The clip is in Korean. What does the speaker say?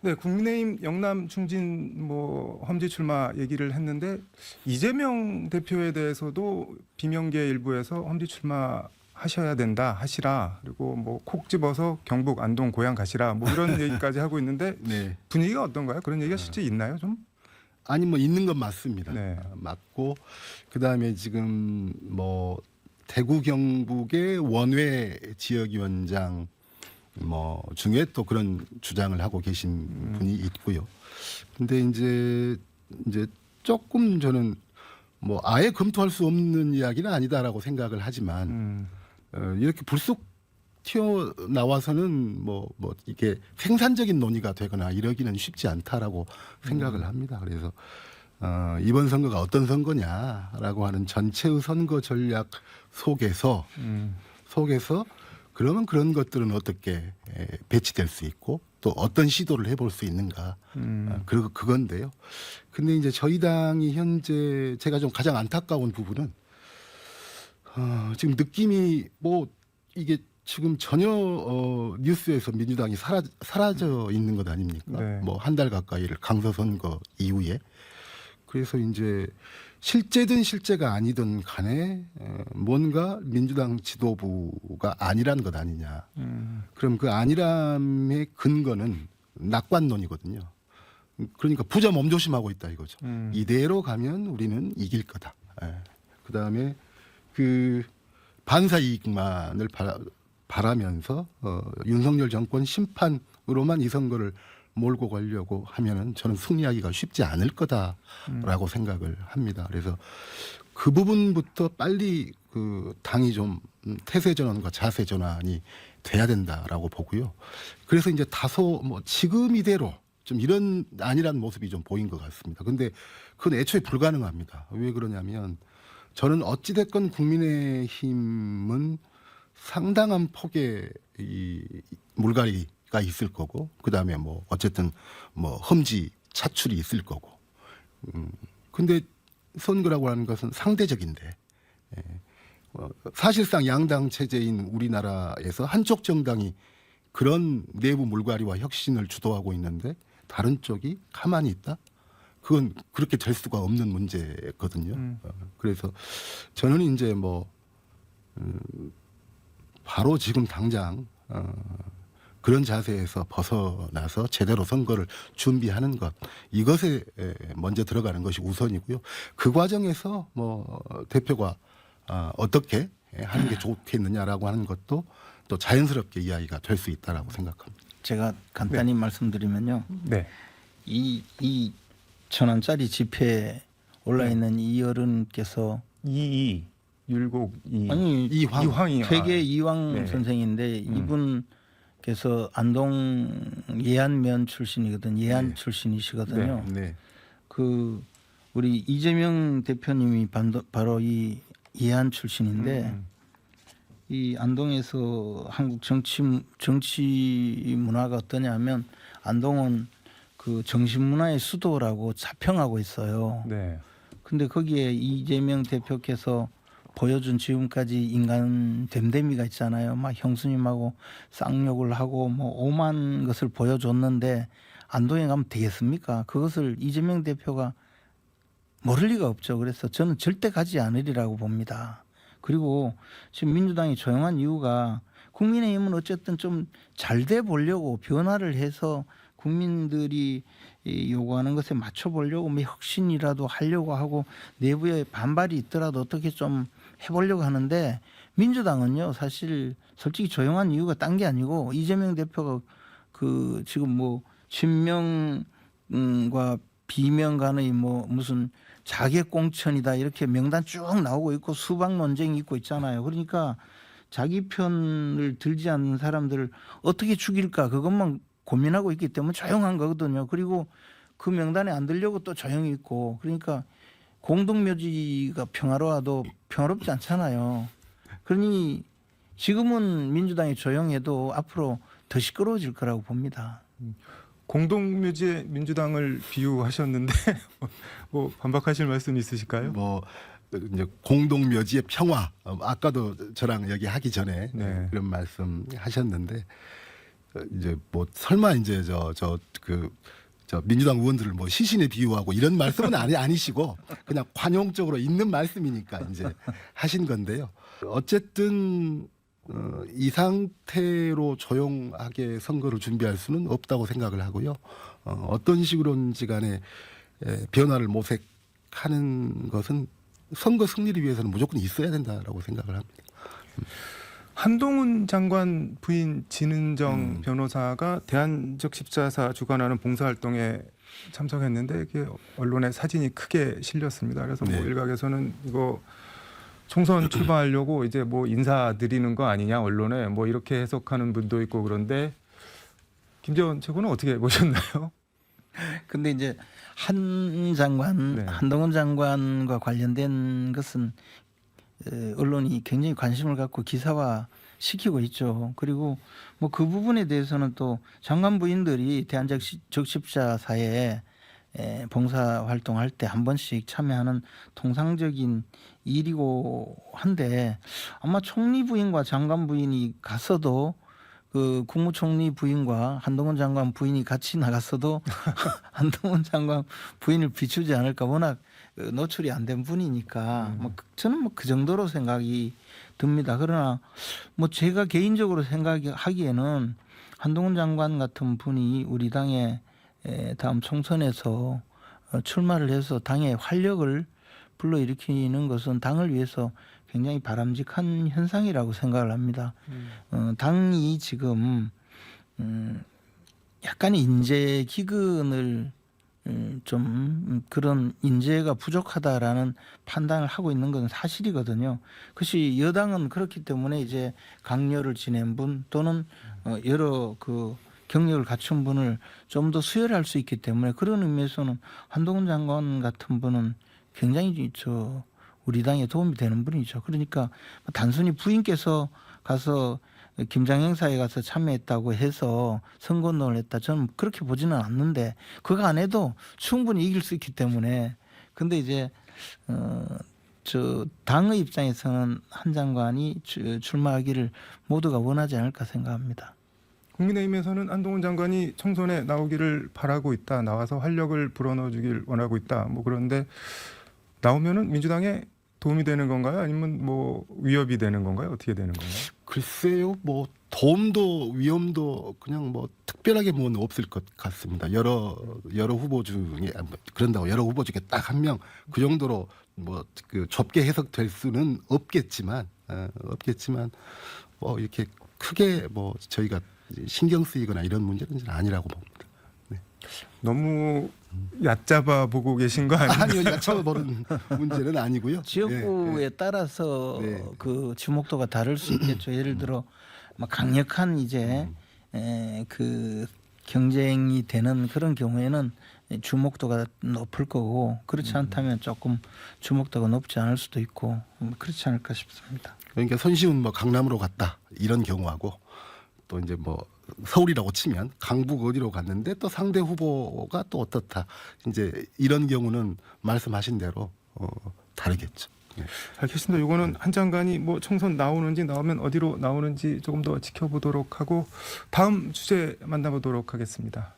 네, 국민의힘 영남 충진 뭐 험지 출마 얘기를 했는데 이재명 대표에 대해서도 비명계 일부에서 험지 출마 하셔야 된다 하시라, 그리고 뭐 콕 집어서 경북 안동 고향 가시라, 뭐 이런 얘기까지 하고 있는데 네. 분위기가 어떤가요? 그런 얘기가 실제 있나요, 좀? 아니 뭐 있는 건 맞습니다. 네. 맞고 그다음에 지금 뭐 대구 경북의 원외 지역위원장 뭐 중에 또 그런 주장을 하고 계신 분이 있고요. 근데 이제 조금 저는 뭐 아예 검토할 수 없는 이야기는 아니다라고 생각을 하지만 이렇게 불쑥 튀어나와서는 뭐 이게 생산적인 논의가 되거나 이러기는 쉽지 않다라고 생각을 합니다. 그래서 이번 선거가 어떤 선거냐라고 하는 전체의 선거 전략 속에서 그러면 그런 것들은 어떻게 배치될 수 있고 또 어떤 시도를 해볼 수 있는가, 그리고 그건데요. 근데 이제 저희 당이 현재 제가 좀 가장 안타까운 부분은 지금 느낌이 뭐 이게 지금 전혀 뉴스에서 민주당이 사라져 있는 것 아닙니까? 네. 뭐 한 달 가까이를 강서 선거 이후에. 그래서 이제 실제든 실제가 아니든 간에 뭔가 민주당 지도부가 아니란 것 아니냐. 그럼 그 아니람의 근거는 낙관론이거든요. 그러니까 부자 몸조심하고 있다 이거죠. 이대로 가면 우리는 이길 거다. 그다음에 그 반사 이익만을 바라면서 윤석열 정권 심판으로만 이 선거를 몰고 가려고 하면은 저는 승리하기가 쉽지 않을 거다라고 생각을 합니다. 그래서 그 부분부터 빨리 그 당이 좀 태세 전환과 자세 전환이 돼야 된다라고 보고요. 그래서 이제 다소 뭐 지금 이대로 좀 이런 아니란 모습이 좀 보인 것 같습니다. 근데 그건 애초에 불가능합니다. 왜 그러냐면 저는 어찌됐건 국민의힘은 상당한 폭의 이 물갈이가 있을 거고, 그 다음에 뭐 어쨌든 뭐 험지 차출이 있을 거고. 근데 선거라고 하는 것은 상대적인데, 사실상 양당 체제인 우리나라에서 한쪽 정당이 그런 내부 물갈이와 혁신을 주도하고 있는데 다른 쪽이 가만히 있다? 그건 그렇게 될 수가 없는 문제거든요. 그래서 저는 이제 뭐 바로 지금 당장 그런 자세에서 벗어나서 제대로 선거를 준비하는 것, 이것에 먼저 들어가는 것이 우선이고요. 그 과정에서 뭐 대표가 어떻게 하는 게 좋겠느냐라고 하는 것도 또 자연스럽게 이야기가 될 수 있다라고 생각합니다. 제가 간단히 말씀드리면요. 네. 이 1,000원짜리 지폐에 올라 있는 이 어른께서 율곡 아니 이황이요. 퇴계 이황 네. 선생인데 이분께서 안동 예안면 출신이거든. 예안 출신이시거든요. 네. 그 우리 이재명 대표님이 바로 이 예안 출신인데 이 안동에서 한국 정치 문화가 어떠냐면 안동은 그 정신문화의 수도라고 자평하고 있어요. 네. 근데 거기에 이재명 대표께서 보여준 지금까지 인간 됨됨이가 있잖아요. 막 형수님하고 쌍욕을 하고 뭐 오만 것을 보여줬는데 안동에 가면 되겠습니까? 그것을 이재명 대표가 모를 리가 없죠. 그래서 저는 절대 가지 않으리라고 봅니다. 그리고 지금 민주당이 조용한 이유가 국민의힘은 어쨌든 좀 잘 돼 보려고 변화를 해서 국민들이 요구하는 것에 맞춰보려고 뭐 혁신이라도 하려고 하고 내부에 반발이 있더라도 어떻게 좀 해보려고 하는데 민주당은요 사실 솔직히 조용한 이유가 딴 게 아니고 이재명 대표가 그 지금 뭐 친명과 비명 간의 뭐 무슨 자객 공천이다 이렇게 명단 쭉 나오고 있고 수박 논쟁이 있고 있잖아요. 그러니까 자기 편을 들지 않는 사람들을 어떻게 죽일까 그것만 고민하고 있기 때문에 조용한 거거든요. 그리고 그 명단에 안 들려고 또 조용히 있고 그러니까 공동묘지가 평화로워도 평화롭지 않잖아요. 그러니 지금은 민주당이 조용해도 앞으로 더 시끄러워질 거라고 봅니다. 공동묘지에 민주당을 비유하셨는데 뭐 반박하실 말씀 있으실까요? 뭐 이제 공동묘지의 평화, 아까도 저랑 여기 하기 전에 네. 그런 말씀 하셨는데 이제 뭐 설마 이제 저 민주당 의원들을 뭐 시신에 비유하고 이런 말씀은 아니시고 그냥 관용적으로 있는 말씀이니까 이제 하신 건데요. 어쨌든 이 상태로 조용하게 선거를 준비할 수는 없다고 생각을 하고요. 어떤 식으로든지 간에 변화를 모색하는 것은 선거 승리를 위해서는 무조건 있어야 된다라고 생각을 합니다. 한동훈 장관 부인 진은정 변호사가 대한적 십자사 주관하는 봉사활동에 참석했는데 이게 언론에 사진이 크게 실렸습니다. 그래서 뭐 네. 일각에서는 이거 총선 출마하려고 이제 뭐 인사드리는 거 아니냐 언론에 뭐 이렇게 해석하는 분도 있고 그런데 김재원 최고는 어떻게 보셨나요? 근데 이제 한동훈 장관과 관련된 것은 언론이 굉장히 관심을 갖고 기사화 시키고 있죠. 그리고 뭐 그 부분에 대해서는 또 장관 부인들이 대한적 십자사에 봉사 활동할 때 한 번씩 참여하는 통상적인 일이고 한데 아마 총리 부인과 장관 부인이 갔어도 그 국무총리 부인과 한동훈 장관 부인이 같이 나갔어도 한동훈 장관 부인을 비추지 않을까. 워낙 노출이 안 된 분이니까 뭐 저는 뭐 그 정도로 생각이 듭니다. 그러나 뭐 제가 개인적으로 생각하기에는 한동훈 장관 같은 분이 우리 당의 다음 총선에서 출마를 해서 당의 활력을 불러일으키는 것은 당을 위해서 굉장히 바람직한 현상이라고 생각을 합니다. 당이 지금 약간의 인재 기근을 좀 그런 인재가 부족하다라는 판단을 하고 있는 건 사실이거든요. 그것이 여당은 그렇기 때문에 이제 강요를 지낸 분 또는 여러 그 경력을 갖춘 분을 좀 더 수혈할 수 있기 때문에 그런 의미에서는 한동훈 장관 같은 분은 굉장히 우리 당에 도움이 되는 분이죠. 그러니까 단순히 부인께서 가서 김장 행사에 가서 참여했다고 해서 선거운동을 했다. 저는 그렇게 보지는 않는데 그거 안 해도 충분히 이길 수 있기 때문에. 근데 이제 저 당의 입장에서는 한 장관이 출마하기를 모두가 원하지 않을까 생각합니다. 국민의힘에서는 한동훈 장관이 총선에 나오기를 바라고 있다. 나와서 활력을 불어넣어주길 원하고 있다. 뭐 그런데 나오면은 민주당에 도움이 되는 건가요? 아니면 뭐 위협이 되는 건가요? 어떻게 되는 건가요? 글쎄요, 뭐 도움도 위험도 그냥 뭐 특별하게 뭐는 없을 것 같습니다. 여러 후보 중에 그런다고 여러 후보 중에 딱 한 명 그 정도로 뭐 그 좁게 해석될 수는 없겠지만 뭐 이렇게 크게 뭐 저희가 신경 쓰이거나 이런 문제는 아니라고 봅니다. 네. 너무 얕잡아 보고 계신 거 아니에요? 아니요, 여쭤보는 문제는 아니고요. 지역구에 따라서 네. 그 주목도가 다를 수 있겠죠. 예를 들어 막 강력한 이제 그 경쟁이 되는 그런 경우에는 주목도가 높을 거고 그렇지 않다면 조금 주목도가 높지 않을 수도 있고 그렇지 않을까 싶습니다. 그러니까 손시훈 뭐 강남으로 갔다 이런 경우하고 또 이제 뭐 서울이라고 치면 강북 어디로 갔는데 또 상대 후보가 또 어떻다 이제 이런 경우는 말씀하신 대로 다르겠죠. 네. 알겠습니다. 이거는 한 장관이 뭐 총선 나오는지 나오면 어디로 나오는지 조금 더 지켜보도록 하고 다음 주제 만나보도록 하겠습니다.